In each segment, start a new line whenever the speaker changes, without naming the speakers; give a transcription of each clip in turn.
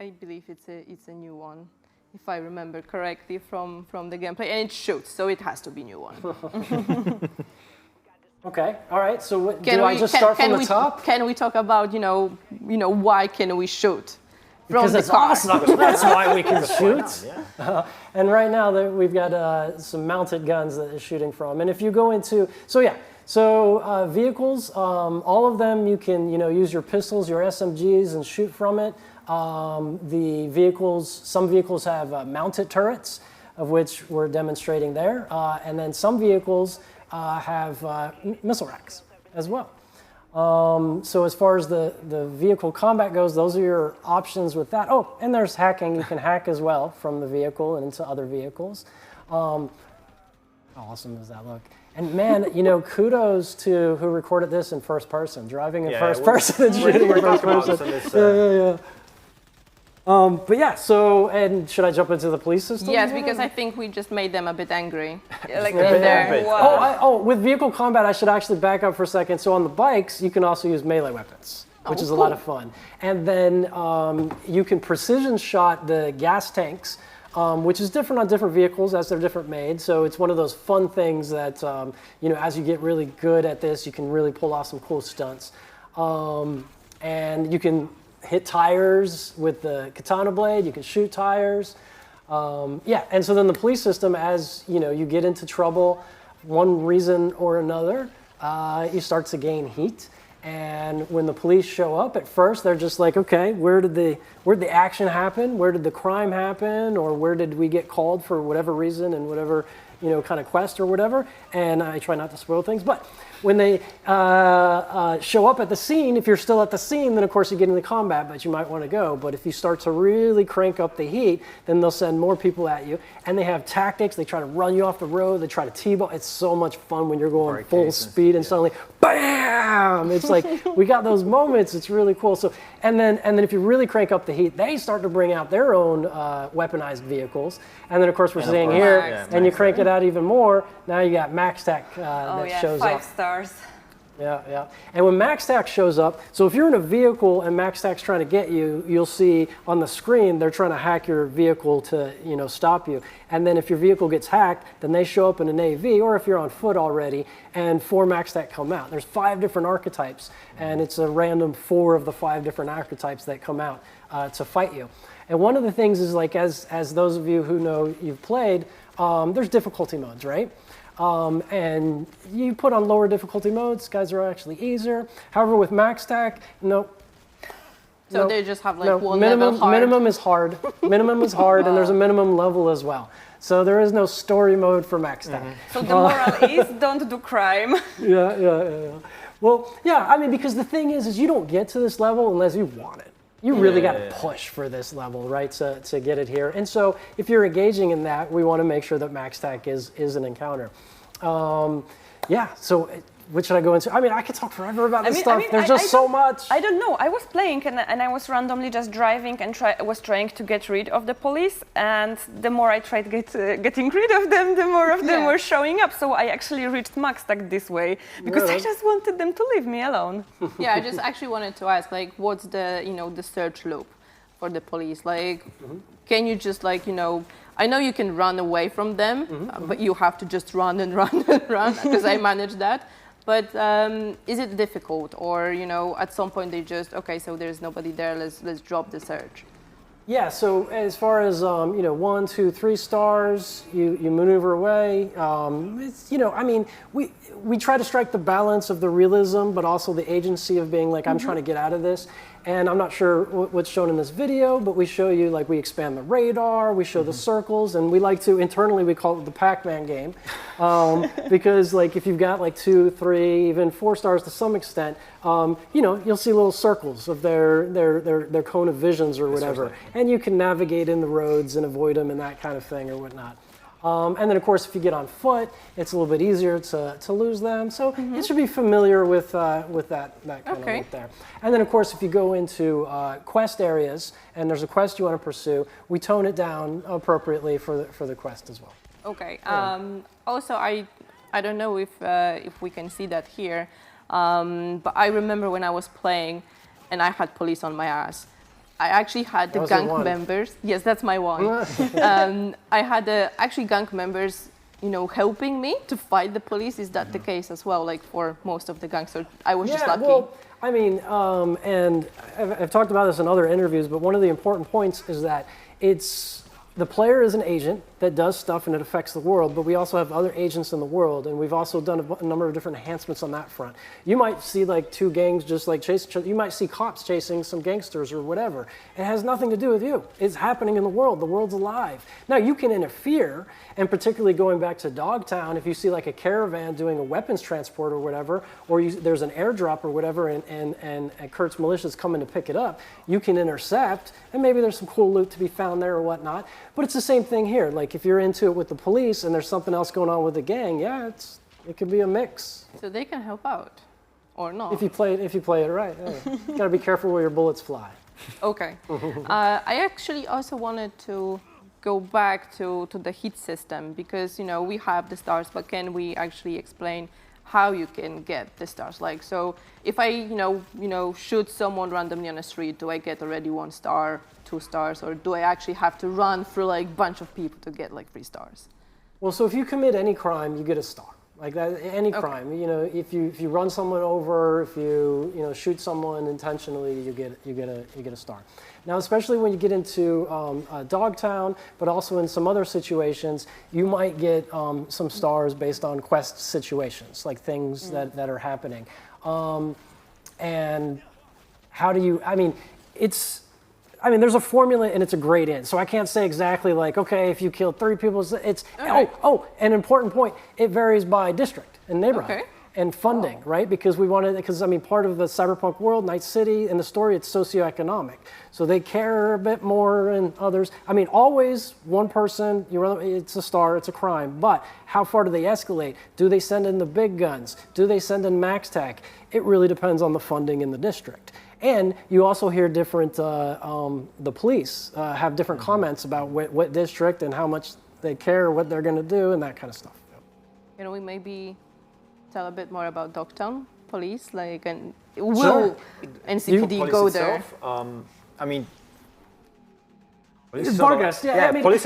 I believe it's a new one, if I remember correctly from the gameplay, and it shoots, so it has to be a new one.
Okay, all right. So do I just start from the top?
Can we talk about why can we shoot?
Because it's awesome. That's why we can shoot. And right now we've got some mounted guns that is shooting from. And if you go into, vehicles, all of them you can use your pistols, your SMGs, and shoot from it. The vehicles, some vehicles have mounted turrets, of which we're demonstrating there, and then some vehicles have missile racks as well. So as far as the vehicle combat goes, those are your options with that. Oh, and there's hacking. You can hack as well from the vehicle and into other vehicles. How awesome does that look? And man, kudos to who recorded this in first person, driving in first person and shooting in first person. But yeah, and should I jump into the police system?
Yes, because I think we just made them a bit angry.
With vehicle combat, I should actually back up for a second. So on the bikes, you can also use melee weapons, which is a lot of fun. And then you can precision shot the gas tanks, which is different on different vehicles as they're different made. So it's one of those fun things that, as you get really good at this, you can really pull off some cool stunts. And you can hit tires with the katana blade, you can shoot tires. And so then the police system, as you get into trouble, one reason or another, you start to gain heat. And when the police show up, at first they're just like, okay, where did the action happen? Where did the crime happen? Or where did we get called for whatever reason and whatever kind of quest or whatever? And I try not to spoil things, but when they show up at the scene, if you're still at the scene, then of course you get into combat, but you might want to go. But if you start to really crank up the heat, then they'll send more people at you. And they have tactics. They try to run you off the road. They try to T-ball. It's so much fun when you're going full speed and suddenly, bam! It's like, we got those moments. It's really cool. So, and then if you really crank up the heat, they start to bring out their own weaponized vehicles. And then of course we're seeing here, and you crank it out even more. Now you got MaxTac that shows up.
5 stars.
Yeah. And when MaxTac shows up, so if you're in a vehicle and MaxTac's trying to get you, you'll see on the screen they're trying to hack your vehicle to stop you. And then if your vehicle gets hacked, then they show up in an AV, or if you're on foot already, and 4 MaxTac come out. There's 5 different archetypes, and it's a random 4 of the 5 different archetypes that come out to fight you. And one of the things is, like, as those of you who know you've played, there's difficulty modes, right? And you put on lower difficulty modes, guys are actually easier. However, with MaxTac,
So they just have one level hard?
Minimum is hard. Minimum is hard, and there's a minimum level as well. So there is no story mode for MaxTac.
So the moral is don't do crime.
Yeah. Well, yeah, I mean, because the thing is you don't get to this level unless you want it. You really got to push for this level, right, to get it here. And so if you're engaging in that, we want to make sure that MaxTac is an encounter. What should I go into? I mean, I could talk forever about this stuff. There's just so much.
I don't know. I was playing and I was randomly just driving and was trying to get rid of the police. And the more I tried getting rid of them, the more of them were showing up. So I actually reached MaxTac this way because I just wanted them to leave me alone.
Yeah, I just actually wanted to ask, like, what's the search loop for the police? Like, can you just I know you can run away from them, but you have to just run and run and run because I managed that. But is it difficult, or at some point they just so there's nobody there, let's drop the search?
Yeah. So as far as 1, 2, 3 stars, you maneuver away. It's I mean we try to strike the balance of the realism, but also the agency of being like I'm trying to get out of this. And I'm not sure what's shown in this video, but we show you, like, we expand the radar, we show the circles, and we like to, internally, we call it the Pac-Man game. Because, like, if you've got, like, 2, 3, even 4 stars to some extent, you'll see little circles of their cone of visions or whatever. And you can navigate in the roads and avoid them and that kind of thing or whatnot. And then, of course, if you get on foot, it's a little bit easier to lose them. So it should be familiar with that kind of look there. And then, of course, if you go into quest areas and there's a quest you want to pursue, we tone it down appropriately for the quest as well.
Okay. Also, I don't know if we can see that here, but I remember when I was playing and I had police on my ass. I actually had the gang members. Yes, that's my one. I had actually gang members, helping me to fight the police. Is that the case as well? Like for most of the gangs, so I was just lucky.
Well, I mean, and I've talked about this in other interviews, but one of the important points is that the player is an agent that does stuff and it affects the world, but we also have other agents in the world, and we've also done a number of different enhancements on that front. You might see like two gangs just like chasing each other. You might see cops chasing some gangsters or whatever. It has nothing to do with you. It's happening in the world. The world's alive. Now, you can interfere, and particularly going back to Dogtown, if you see like a caravan doing a weapons transport or whatever, or there's an airdrop or whatever, and Kurt's militia's coming to pick it up, you can intercept, and maybe there's some cool loot to be found there or whatnot. But it's the same thing here. Like if you're into it with the police and there's something else going on with the gang, it could be a mix.
So they can help out, or not?
If you play it right, you gotta be careful where your bullets fly.
Okay. I actually also wanted to go back to the hit system because we have the stars, but can we actually explain how you can get the stars? Like, so if I shoot someone randomly on the street, do I get already 1 star, 2 stars, or do I actually have to run through like a bunch of people to get like 3 stars?
Well, so if you commit any crime, you get a star. Like that, any crime. If you run someone over, if you shoot someone intentionally, you get a star. Now, especially when you get into Dogtown, but also in some other situations, you might get some stars based on quest situations, like things that are happening. And how do you? There's a formula and it's a gradient. So I can't say exactly like, okay, if you kill 3 people, an important point, it varies by district and neighborhood and funding, right? Because part of the Cyberpunk world, Night City, in the story, it's socioeconomic. So they care a bit more than others. Always one person, it's a star, it's a crime. But how far do they escalate? Do they send in the big guns? Do they send in max tech? It really depends on the funding in the district. And you also hear different, the police have different comments about what district and how much they care, what they're going to do, and that kind of stuff.
We maybe tell a bit more about Dogtown police, and will NCPD go there?
Police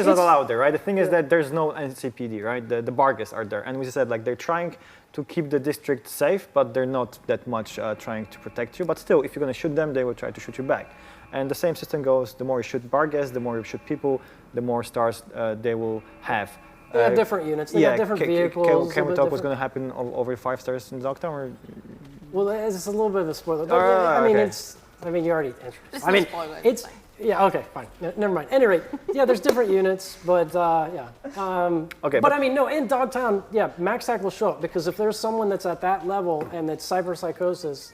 is not allowed there, right? The thing is that there's no NCPD, right? The Bargas are there, and we said they're trying to keep the district safe, but they're not that much trying to protect you. But still, if you're going to shoot them, they will try to shoot you back. And the same system goes: the more you shoot Bargas, the more you shoot people, the more stars they will have.
They have different units. They have different vehicles.
Can we talk what's going to happen over 5 stars in Dogtown? Or?
Well, it's a little bit of a spoiler. You already introduced. It's. Yeah, okay, fine. Never mind. At any rate, there's different units, but in Dogtown, max tech will show up, because if there's someone that's at that level and it's cyberpsychosis,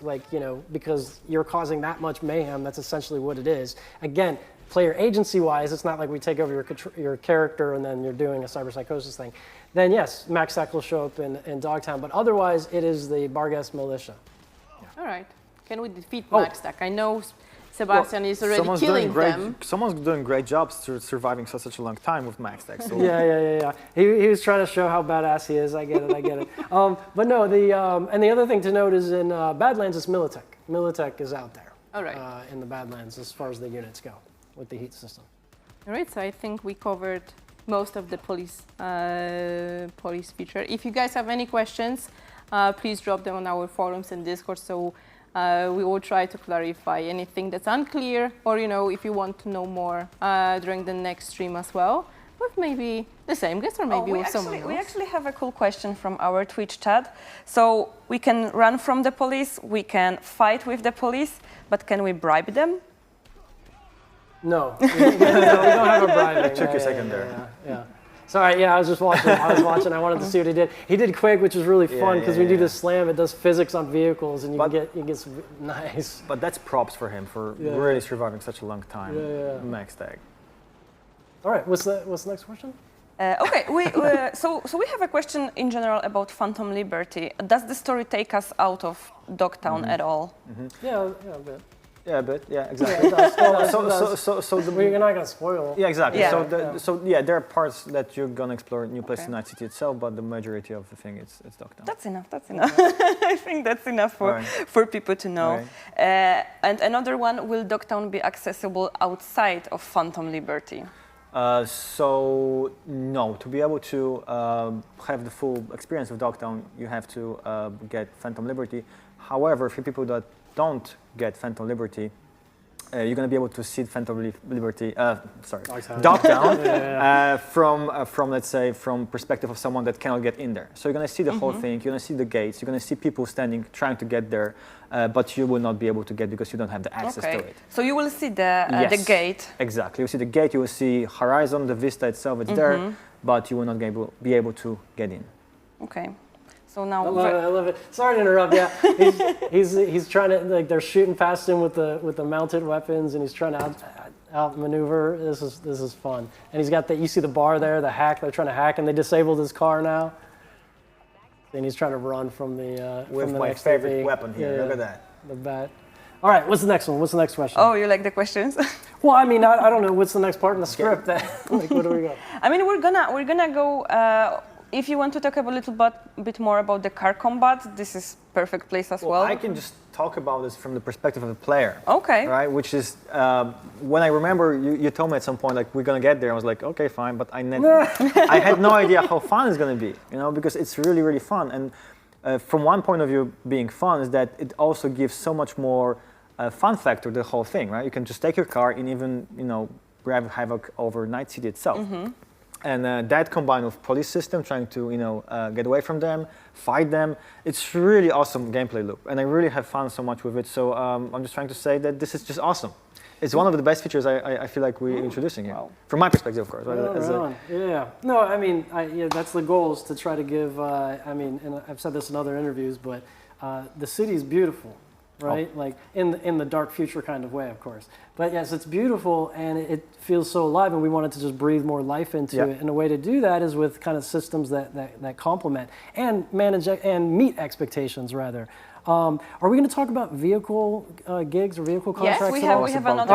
because you're causing that much mayhem, that's essentially what it is. Again, player agency-wise, it's not like we take over your character and then you're doing a cyberpsychosis thing. Then yes, max tech will show up in Dogtown, but otherwise it is the Bargas militia.
All right. Can we defeat max tech? I know Sebastian is already killing them.
Someone's doing great jobs surviving such a long time with max tech. So.
Yeah. He was trying to show how badass he is. I get it. But no, and the other thing to note is in Badlands, it's Militech. Militech is out there.
All right.
In the Badlands, as far as the units go, with the heat system.
All right. So I think we covered most of the police feature. If you guys have any questions, please drop them on our forums and Discord. So. We will try to clarify anything that's unclear, or if you want to know more during the next stream as well, with maybe the same guest or maybe with someone else.
We actually have a cool question from our Twitch chat. So we can run from the police, we can fight with the police, but can we bribe them?
No, we don't have a bribing.
Took a second there.
Yeah. Sorry, I was just watching. I wanted to see what he did. He did Quake, which was really fun, because when you do the slam, it does physics on vehicles, and you get some nice.
But that's props for him for really surviving such a long time. Max tag.
All right, what's the next question?
Okay, so we have a question in general about Phantom Liberty. Does the story take us out of Dogtown at all?
Yeah, a bit.
Yeah, but yeah, exactly.
You're not gonna spoil.
Yeah, exactly.
Yeah.
So there are parts that you're gonna explore new places in Night City itself, but the majority of the thing it's Dogtown.
That's enough. I think that's enough for people to know. And another one, will Dogtown be accessible outside of Phantom Liberty?
So no, to be able to have the full experience of Dogtown, you have to get Phantom Liberty. However, for people that don't get Phantom Liberty, you're going to be able to see Phantom Liberty, Dogtown, from let's say from perspective of someone that cannot get in there. So you're going to see the whole thing. You're going to see the gates. You're going to see people standing trying to get there, but you will not be able to get because you don't have the access to it.
So you will see the gate.
Exactly. You see the gate. You will see horizon, the vista itself. It's there, but you will not be able to get in.
Okay. So now
I love it. Sorry to interrupt. Yeah, he's trying to they're shooting past him with the mounted weapons, and he's trying to outmaneuver. This is fun. And he's got you see the bar there, the hack. They're trying to hack, and they disabled his car now. And he's trying to run from the
with
from
my
next
favorite weapon here. Look at that.
The bat. All right, what's the next one? What's the next question?
Oh, you like the questions?
Well, I mean, I don't know. What's the next part in the script? Like, where do we go?
I mean, we're gonna go. If you want to talk a little bit more about the car combat, this is perfect place as well.
I can just talk about this from the perspective of the player.
Okay.
Right, which is when I remember you told me at some point like we're gonna get there. I was like, okay, fine, but I had no idea how fun it's gonna be, because it's really really fun. And from one point of view, being fun is that it also gives so much more fun factor to the whole thing. Right, you can just take your car and even wreak havoc over Night City itself. And that combined with police system trying to get away from them, fight them, it's really awesome gameplay loop, and I really have fun so much with it. So I'm just trying to say that this is just awesome. It's one of the best features I feel like we're introducing here, from my perspective, of course.
Yeah. No, I mean, that's the goal, is to try to give. And I've said this in other interviews, but the city is beautiful. Right, like in the dark future kind of way, of course. But yes, it's beautiful and it feels so alive, and we wanted to just breathe more life into it. And a way to do that is with kind of systems that complement and manage and meet expectations, rather. Are we going to talk about vehicle gigs or vehicle contracts?
Yes, we have another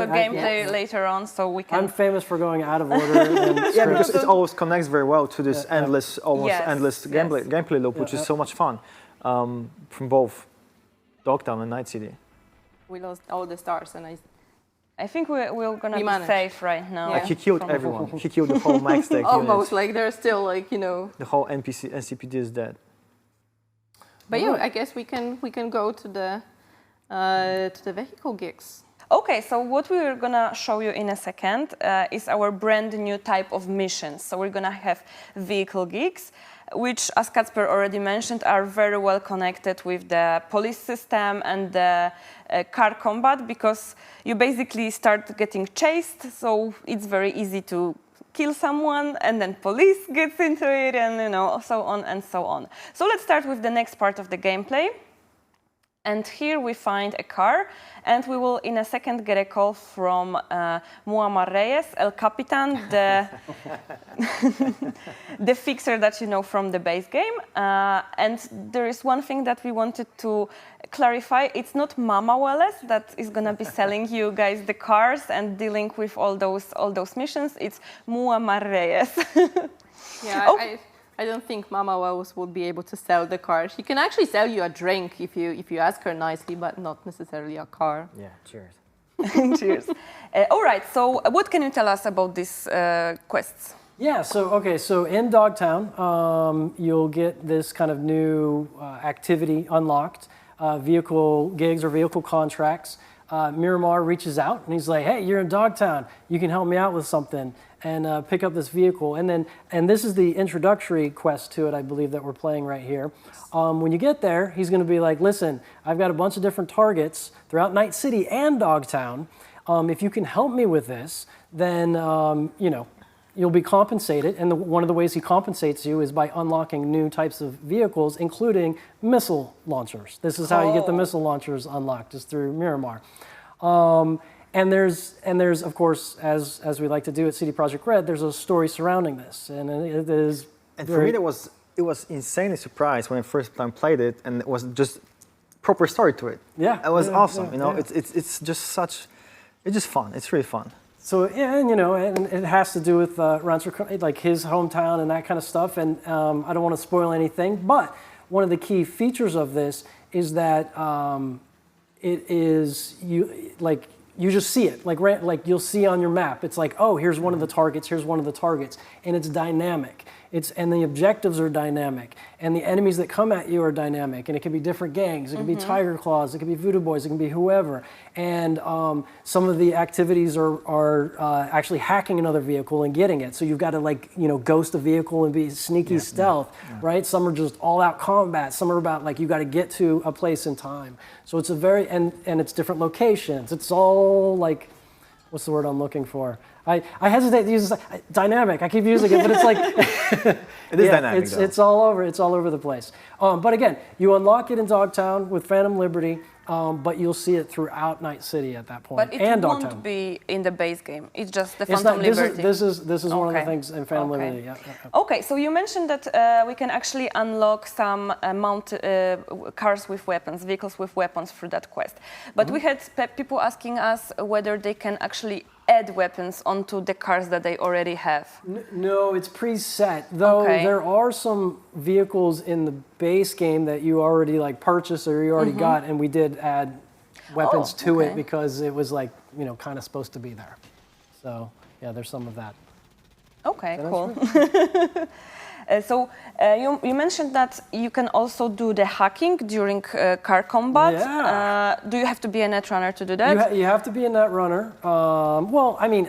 gameplay later on, so we can.
I'm famous for going out of order.
Because it always connects very well to this endless gameplay loop, which is so much fun from both Dogtown and Night City.
We lost all the stars, and
I think we're gonna be safe right now.
Like he killed everyone. He killed the whole max tech
almost.
unit.
Like there's still
the whole NCPD is dead.
But I guess we can go to the vehicle gigs.
Okay, so what we're gonna show you in a second is our brand new type of missions. So we're gonna have vehicle gigs, which, as Kacper already mentioned, are very well connected with the police system and the car combat, because you basically start getting chased, so it's very easy to kill someone, and then police gets into it, and so on and so on. So let's start with the next part of the gameplay. And here we find a car, and we will in a second get a call from Muammar Reyes, El Capitan, the fixer that you know from the base game. And there is one thing that we wanted to clarify. It's not Mama Wallace that is going to be selling you guys the cars and dealing with all those missions. It's Muammar Reyes.
I don't think Mama Wallace would be able to sell the car. She can actually sell you a drink if you ask her nicely, but not necessarily a car.
Yeah, cheers.
Cheers. All right, so what can you tell us about these quests?
Yeah, so in Dogtown, you'll get this kind of new activity unlocked, vehicle gigs or vehicle contracts. Miramar reaches out and he's like, hey, you're in Dogtown, you can help me out with something, and pick up this vehicle. And this is the introductory quest to it, I believe, that we're playing right here. When you get there, he's going to be like, listen, I've got a bunch of different targets throughout Night City and Dogtown. If you can help me with this, then you'll be compensated. And one of the ways he compensates you is by unlocking new types of vehicles, including missile launchers. This is how you get the missile launchers unlocked, is through Miramar. And there's of course, as we like to do at CD Projekt Red, there's a story surrounding this, and it is.
And for me, it was insanely surprised when I first time played it, and it was just proper story to it.
Yeah.
It was awesome.
Yeah,
you know,
yeah.
it's just fun. It's really fun.
So yeah, and you know, and it has to do with like his hometown and that kind of stuff. And I don't want to spoil anything, but one of the key features of this is that it is you just see it like you'll see on your map. It's like, oh, here's one of the targets. Here's one of the targets, and it's dynamic. And the objectives are dynamic, and the enemies that come at you are dynamic, and it can be different gangs, it can be Tiger Claws, it can be Voodoo Boys, it can be whoever, and some of the activities are actually hacking another vehicle and getting it, so you've got to like, you know, ghost a vehicle and be sneaky stealth, right? Some are just all out combat, some are about like you got to get to a place in time, so it's a very, and it's different locations, it's all like, what's the word I'm looking for? I hesitate to use this, dynamic. I keep using it, but it's like
it is dynamic.
It's all over. It's all over the place. But again, you unlock it in Dogtown with Phantom Liberty, but you'll see it throughout Night City at that point.
But it
and
won't
Dogtown.
be in the base game. It's just the
It's
Phantom
not,
Liberty.
this is one of the things in Phantom Liberty. Yeah.
Okay, so you mentioned that we can actually unlock some cars with weapons, vehicles with weapons through that quest. But we had people asking us whether they can actually add weapons onto the cars that they already have.
No, it's preset. Though there are some vehicles in the base game that you already like purchased or you already got, and we did add weapons to it because it was like, you know, kind of supposed to be there. So yeah, there's some of that.
Okay, cool. So you mentioned that you can also do the hacking during car combat.
Yeah.
Do you have to be a netrunner to do that?
You have to be a netrunner. Well, I mean,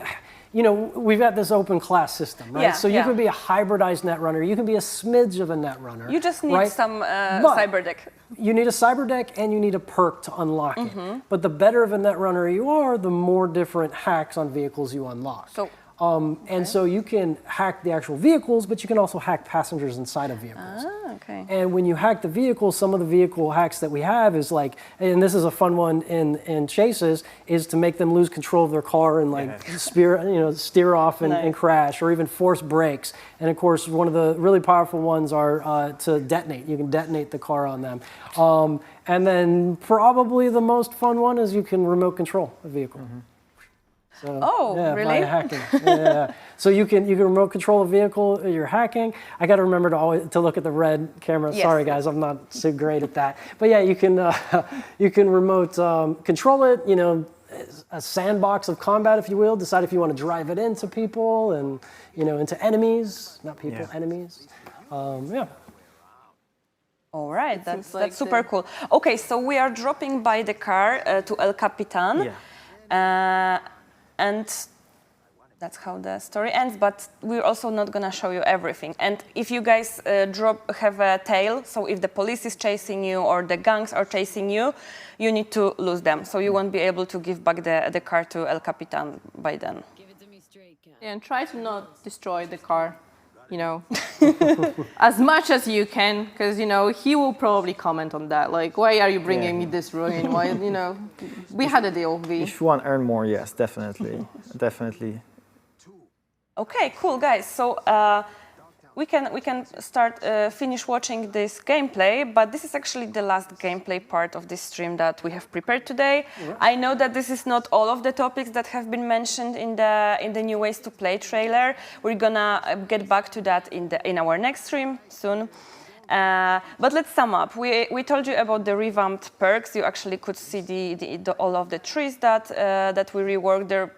you know, we've got this open class system, right?
Yeah,
so you can be a hybridized netrunner. You can be a smidge of a netrunner.
You just need some cyber deck.
You need a cyber deck and you need a perk to unlock it. But the better of a netrunner you are, the more different hacks on vehicles you unlock.
So,
and so you can hack the actual vehicles, but you can also hack passengers inside of vehicles.
Ah, okay.
And when you hack the vehicles, some of the vehicle hacks that we have is like, and this is a fun one in chases, is to make them lose control of their car and like steer off and crash, or even force brakes. And of course, one of the really powerful ones are to detonate. You can detonate the car on them. And then probably the most fun one is you can remote control a vehicle. So,
really?
By hacking. Yeah. So you can remote control a vehicle you're hacking. I got to remember to look at the red camera.
Yes.
Sorry guys, I'm not so great at that. But yeah, you can remote control it. You know, a sandbox of combat, if you will. Decide if you want to drive it into people and into enemies, not people, enemies. Yeah.
All right, that's super cool. Okay, so we are dropping by the car to El Capitan.
Yeah.
And that's how the story ends, but we're also not gonna show you everything. And if you guys have a tail, so if the police is chasing you or the gangs are chasing you, you need to lose them. So you won't be able to give back the car to El Capitan by then.
Give it to me straight, yeah, and try to not destroy the car, as much as you can, because, he will probably comment on that. Like, why are you bringing me this ruin? Why, we had a deal.
If you want to earn more, yes, definitely. Definitely.
Okay, cool, guys. So we can start finish watching this gameplay, but this is actually the last gameplay part of this stream that we have prepared today. Yeah. I know that this is not all of the topics that have been mentioned in the new ways to play trailer. We're gonna get back to that in our next stream soon. But let's sum up. We told you about the revamped perks. You actually could see all of the trees that we reworked. They're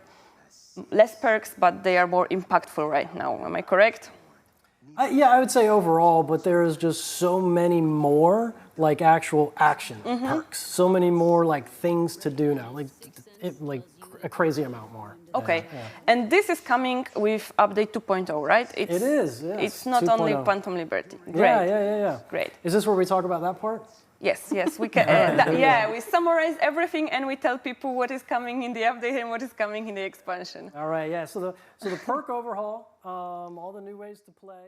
less perks, but they are more impactful right now. Am I correct?
Yeah, I would say overall, but there is just so many more like actual action perks. So many more like things to do now, like a crazy amount more.
Okay, and this is coming with update 2.0, right?
It is. Yes.
It's not 2.0. Only Phantom Liberty. Great.
Yeah.
Great.
Is this where we talk about that part?
Yes, we can. We summarize everything and we tell people what is coming in the update and what is coming in the expansion.
All right, yeah. So the perk overhaul, all the new ways to play.